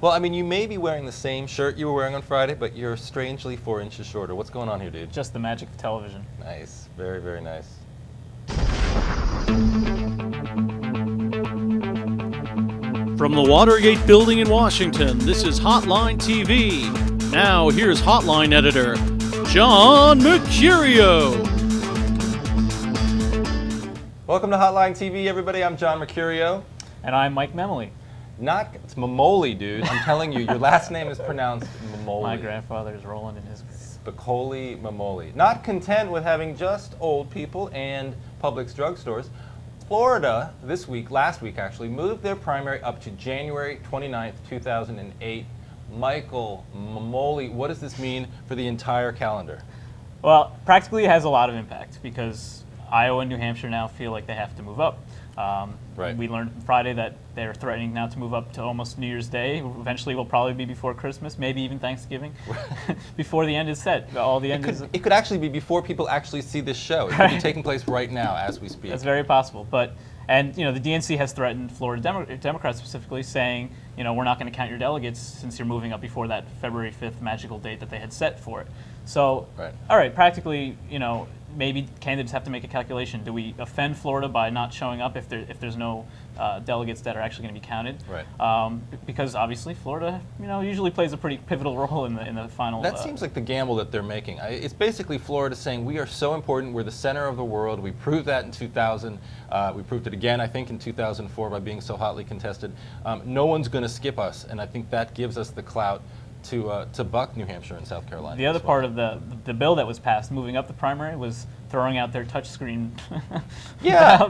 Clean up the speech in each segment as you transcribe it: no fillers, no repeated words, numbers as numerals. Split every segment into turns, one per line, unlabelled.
Well, I mean, you may be wearing the same shirt you were wearing on Friday, but you're strangely 4 inches shorter. What's going on here, dude?
Just the magic of television.
Nice. Very, very nice.
From the Watergate Building in Washington, this is Hotline TV. Now, here's Hotline editor, John Mercurio.
Welcome to Hotline TV, everybody. I'm John Mercurio.
And I'm Mike Memoli.
It's Memoli, dude. I'm telling you, your last name is pronounced Memoli.
My grandfather's rolling in his grave.
Spicoli Memoli. Not content with having just old people and Publix drugstores, Florida last week actually, moved their primary up to January 29th, 2008. Michael Memoli, what does this mean for the entire calendar?
Well, practically it has a lot of impact because Iowa and New Hampshire now feel like they have to move up.
Right.
We learned Friday that they're threatening now to move up to almost New Year's Day. Eventually, will probably be before Christmas, maybe even Thanksgiving, before the end is set.
It could actually be before people actually see this show. It could be taking place right now as we speak.
That's very possible. And the DNC has threatened Florida Democrats specifically, saying, we're not going to count your delegates since you're moving up before that February 5th magical date that they had set for it. So, all right, practically, maybe candidates have to make a calculation. Do we offend Florida by not showing up if there's no delegates that are actually going to be counted?
Right.
Because obviously Florida, usually plays a pretty pivotal role in the final.
That seems like the gamble that they're making. It's basically Florida saying we are so important. We're the center of the world. We proved that in 2000. We proved it again, I think, in 2004 by being so hotly contested. No one's going to skip us, and I think that gives us the clout to buck New Hampshire and South Carolina.
The other part of the bill that was passed, moving up the primary, was throwing out their touchscreen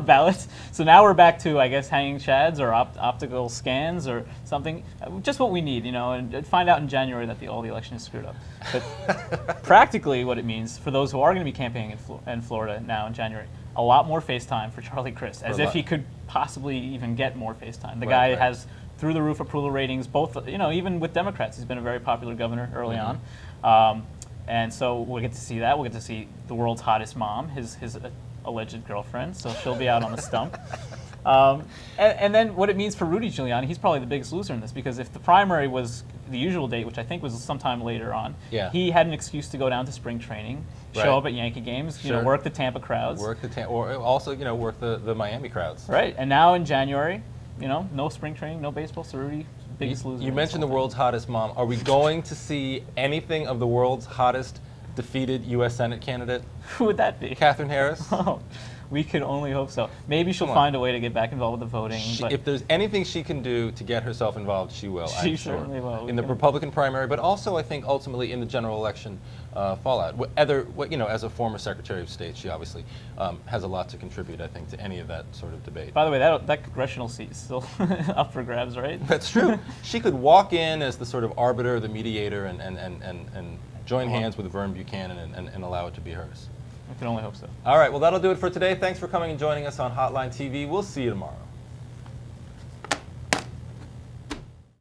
ballots. So now we're back to, I guess, hanging chads or optical scans or something. Just what we need, and find out in January that all the election is screwed up. But practically what it means for those who are going to be campaigning in Florida now in January, a lot more FaceTime for Charlie Crist, as if he could possibly even get more FaceTime. The guy has through the roof approval ratings, both, even with Democrats. He's been a very popular governor early on. And so we'll get to see that. We'll get to see the world's hottest mom, his alleged girlfriend. So she'll be out on the stump. And then what it means for Rudy Giuliani, he's probably the biggest loser in this, because if the primary was the usual date, which I think was sometime later on, he had an excuse to go down to spring training, show up at Yankee games, work the Tampa crowds.
Or also, work the Miami crowds.
Right. And now in January, no spring training, no baseball, so Rudy, biggest loser.
You mentioned the world's hottest mom. Are we going to see anything of the world's hottest defeated U.S. Senate candidate?
Who would that be?
Catherine Harris?
Oh, we could only hope so. Maybe she'll find a way to get back involved with the voting.
If there's anything she can do to get herself involved, she will.
She certainly will.
In the Republican primary, but also I think ultimately in the general election fallout. As a former Secretary of State, she obviously has a lot to contribute, I think, to any of that sort of debate.
By the way, that congressional seat is still up for grabs, right?
That's true. She could walk in as the sort of arbiter, the mediator, and join hands with Vern Buchanan and allow it to be hers.
I can only hope so.
All right, well, that'll do it for today. Thanks for coming and joining us on Hotline TV. We'll see you tomorrow.